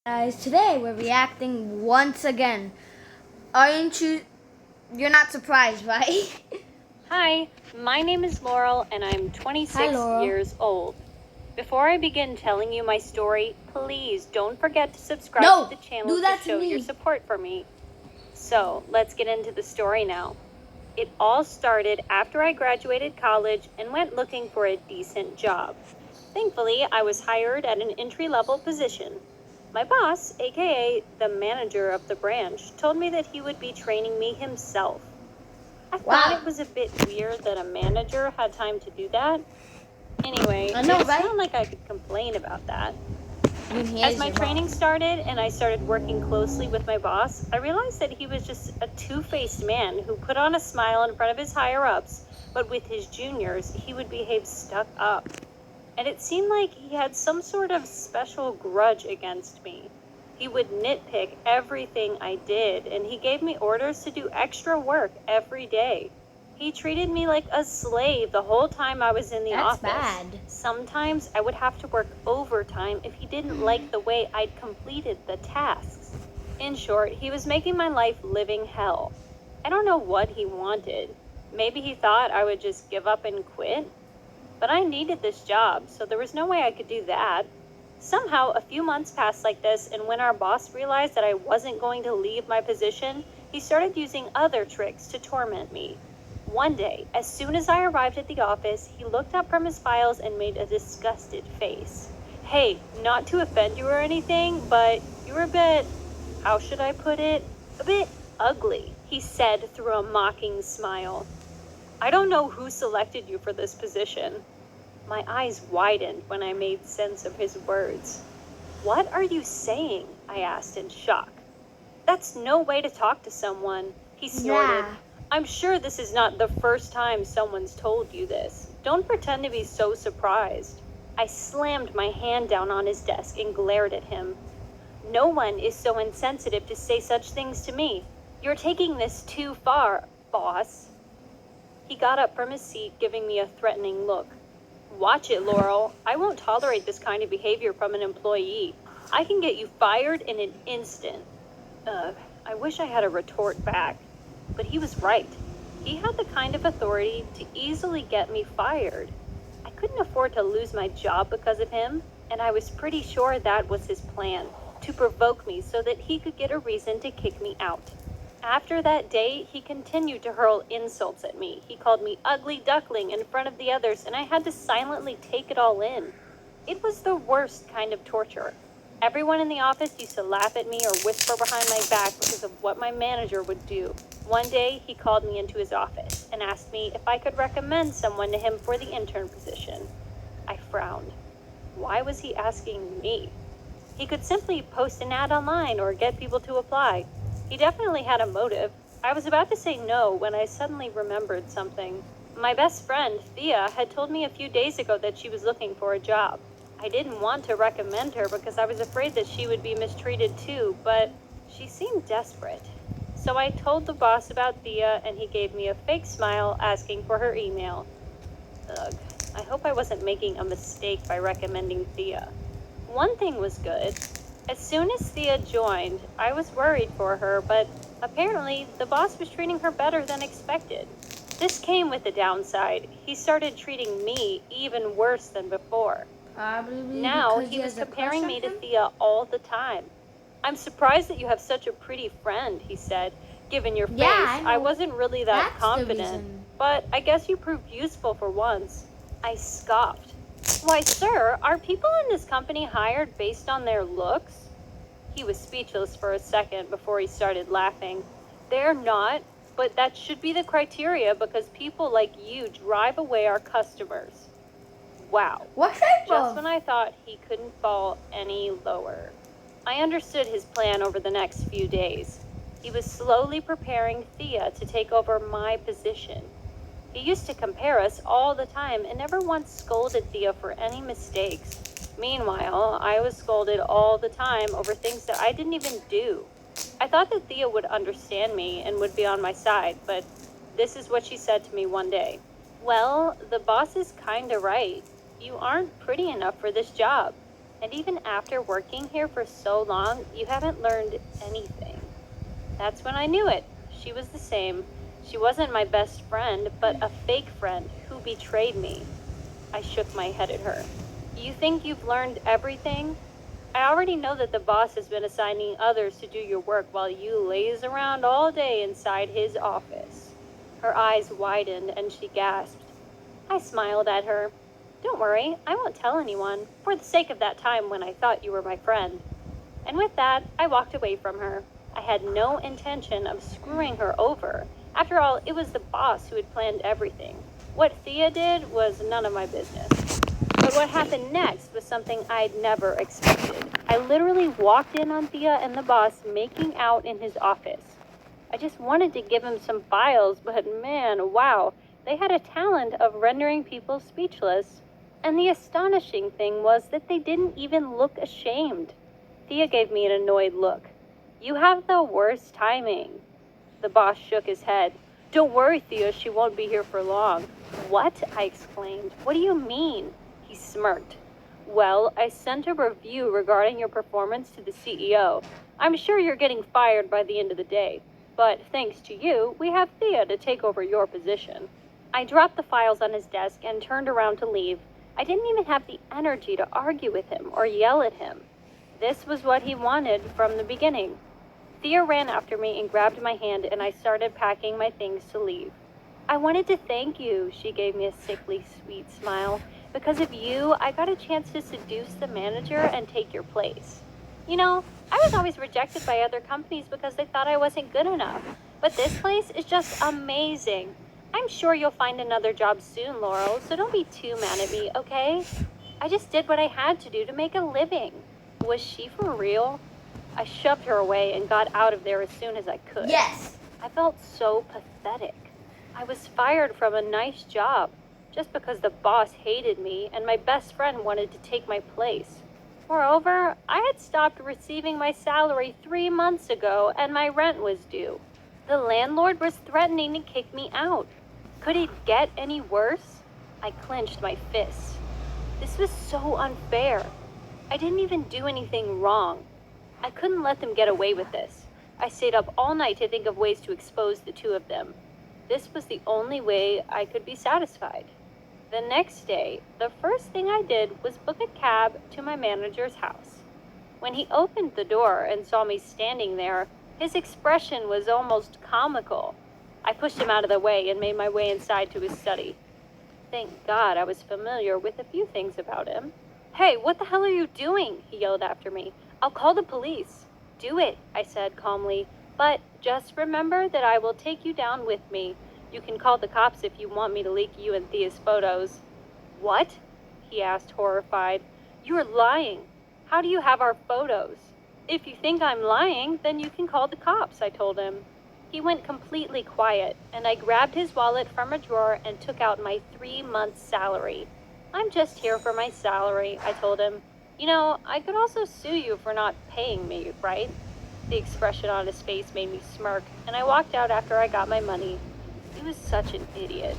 Guys, today we're reacting once again. Aren't you? You're not surprised, right? Hi, my name is Laurel and I'm Hi, 26 Laurel. years old. Before I begin telling you my story, please don't forget to subscribe No, to the channel do to that to show your me. support for me. So, let's get into the story now. It all started after I graduated college and went looking for a decent job. Thankfully, I was hired at an entry-level position. My boss, aka the manager of the branch, told me that he would be training me himself. I thought Wow. it was a bit weird that a manager had time to do that. Anyway, I know, it's right? not like I could complain about that. I mean, he As is my your training boss. started and I started working closely with my boss, I realized that he was just a two-faced man who put on a smile in front of his higher-ups, but with his juniors, he would behave stuck up. And it seemed like he had some sort of special grudge against me. He would nitpick everything I did, and he gave me orders to do extra work every day. He treated me like a slave the whole time I was in the That's office. bad. Sometimes I would have to work overtime if he didn't like the way I'd completed the tasks. In short, he was making my life living hell. I don't know what he wanted. Maybe he thought I would just give up and quit? But I needed this job, so there was no way I could do that. Somehow, a few months passed like this, and when our boss realized that I wasn't going to leave my position, he started using other tricks to torment me. One day, as soon as I arrived at the office, he looked up from his files and made a disgusted face. Hey, not to offend you or anything, but you're a bit, how should I put it? A bit ugly, he said through a mocking smile. I don't know who selected you for this position. My eyes widened when I made sense of his words. What are you saying? I asked in shock. That's no way to talk to someone, he snorted. Yeah. I'm sure this is not the first time someone's told you this. Don't pretend to be so surprised. I slammed my hand down on his desk and glared at him. No one is so insensitive to say such things to me. You're taking this too far, boss. He got up from his seat, giving me a threatening look. Watch it, Laurel. I won't tolerate this kind of behavior from an employee. I can get you fired in an instant. I wish I had a retort back. But he was right. He had the kind of authority to easily get me fired. I couldn't afford to lose my job because of him, and I was pretty sure that was his plan, to provoke me so that he could get a reason to kick me out. After that day, he continued to hurl insults at me. He called me ugly duckling in front of the others, and I had to silently take it all in. It was the worst kind of torture. Everyone in the office used to laugh at me or whisper behind my back because of what my manager would do. One day, he called me into his office and asked me if I could recommend someone to him for the intern position. I frowned. Why was he asking me? He could simply post an ad online or get people to apply. He definitely had a motive. I was about to say no when I suddenly remembered something. My best friend, Thea, had told me a few days ago that she was looking for a job. I didn't want to recommend her because I was afraid that she would be mistreated too, but she seemed desperate. So I told the boss about Thea and he gave me a fake smile asking for her email. Ugh, I hope I wasn't making a mistake by recommending Thea. One thing was good. As soon as Thea joined, I was worried for her, but apparently the boss was treating her better than expected. This came with a downside. He started treating me even worse than before. Probably Now because he he was has a crush comparing on me to him. Thea all the time. I'm surprised that you have such a pretty friend, he said. Given your Yeah, face, I I know. wasn't really that That's the confident, reason. but I guess you proved useful for once. I scoffed. Why, sir, are people in this company hired based on their looks? He was speechless for a second before he started laughing. They're not, but that should be the criteria because people like you drive away our customers. Wow. What type Just of? when I thought he couldn't fall any lower. I understood his plan over the next few days. He was slowly preparing Thea to take over my position. He used to compare us all the time and never once scolded Thea for any mistakes. Meanwhile, I was scolded all the time over things that I didn't even do. I thought that Thea would understand me and would be on my side, but this is what she said to me one day. Well, the boss is kinda right. You aren't pretty enough for this job. And even after working here for so long, you haven't learned anything. That's when I knew it. She was the same. She wasn't my best friend, but a fake friend who betrayed me. I shook my head at her. You think you've learned everything? I already know that the boss has been assigning others to do your work while you laze around all day inside his office. Her eyes widened and she gasped. I smiled at her. Don't worry, I won't tell anyone, for the sake of that time when I thought you were my friend. And with that, I walked away from her. I had no intention of screwing her over. After all, it was the boss who had planned everything. What Thea did was none of my business. But what happened next was something I'd never expected. I literally walked in on Thea and the boss making out in his office. I just wanted to give him some files, but man, wow, they had a talent of rendering people speechless. And the astonishing thing was that they didn't even look ashamed. Thea gave me an annoyed look. You have the worst timing. The boss shook his head. Don't worry, Thea, she won't be here for long. What? I exclaimed. What do you mean? He smirked. Well, I sent a review regarding your performance to the CEO. I'm sure you're getting fired by the end of the day. But thanks to you, we have Thea to take over your position. I dropped the files on his desk and turned around to leave. I didn't even have the energy to argue with him or yell at him. This was what he wanted from the beginning. Thea ran after me and grabbed my hand, and I started packing my things to leave. I wanted to thank you, she gave me a sickly sweet smile. Because of you, I got a chance to seduce the manager and take your place. You know, I was always rejected by other companies because they thought I wasn't good enough. But this place is just amazing. I'm sure you'll find another job soon, Laurel, so don't be too mad at me, okay? I just did what I had to do to make a living. Was she for real? I shoved her away and got out of there as soon as I could. Yes. I felt so pathetic. I was fired from a nice job just because the boss hated me and my best friend wanted to take my place. Moreover, I had stopped receiving my salary 3 months ago and my rent was due. The landlord was threatening to kick me out. Could it get any worse? I clenched my fists. This was so unfair. I didn't even do anything wrong. I couldn't let them get away with this. I stayed up all night to think of ways to expose the two of them. This was the only way I could be satisfied. The next day, the first thing I did was book a cab to my manager's house. When he opened the door and saw me standing there, his expression was almost comical. I pushed him out of the way and made my way inside to his study. Thank God I was familiar with a few things about him. Hey, what the hell are you doing? He yelled after me. I'll call the police. Do it, I said calmly. But just remember that I will take you down with me. You can call the cops if you want me to leak you and Thea's photos. What? He asked, horrified. You're lying. How do you have our photos? If you think I'm lying, then you can call the cops, I told him. He went completely quiet, and I grabbed his wallet from a drawer and took out my 3-month salary. I'm just here for my salary, I told him. You know, I could also sue you for not paying me, right? The expression on his face made me smirk, and I walked out after I got my money. He was such an idiot.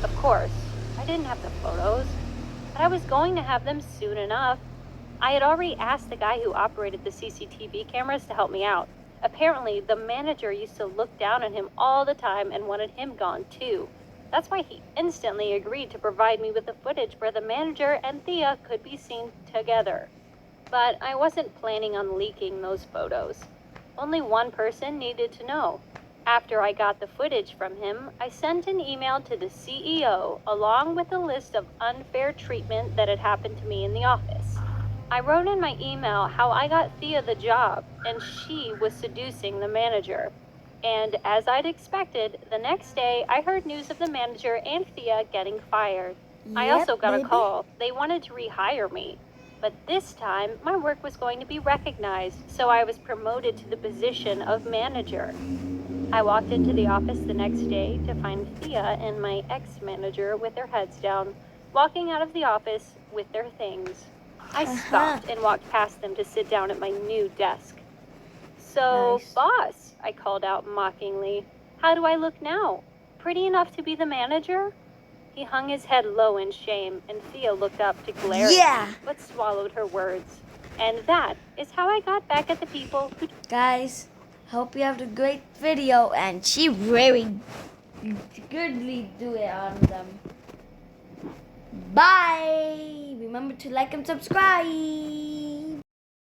Of course, I didn't have the photos, but I was going to have them soon enough. I had already asked the guy who operated the CCTV cameras to help me out. Apparently, the manager used to look down on him all the time and wanted him gone too. That's why he instantly agreed to provide me with the footage where the manager and Thea could be seen together. But I wasn't planning on leaking those photos. Only one person needed to know. After I got the footage from him, I sent an email to the CEO along with a list of unfair treatment that had happened to me in the office. I wrote in my email how I got Thea the job and she was seducing the manager. And as I'd expected, the next day I heard news of the manager and Thea getting fired. I also got a call. They wanted to rehire me. But this time, my work was going to be recognized, so I was promoted to the position of manager. I walked into the office the next day to find Thea and my ex-manager with their heads down, walking out of the office with their things. I stopped and walked past them to sit down at my new desk. So, Nice. boss, I called out mockingly, how do I look now? Pretty enough to be the manager? He hung his head low in shame, and Thea looked up to glare at me, but swallowed her words. And that is how I got back at the people who. Guys, hope you have a great video, and she really goodly do it on them. Bye. Remember to like and subscribe.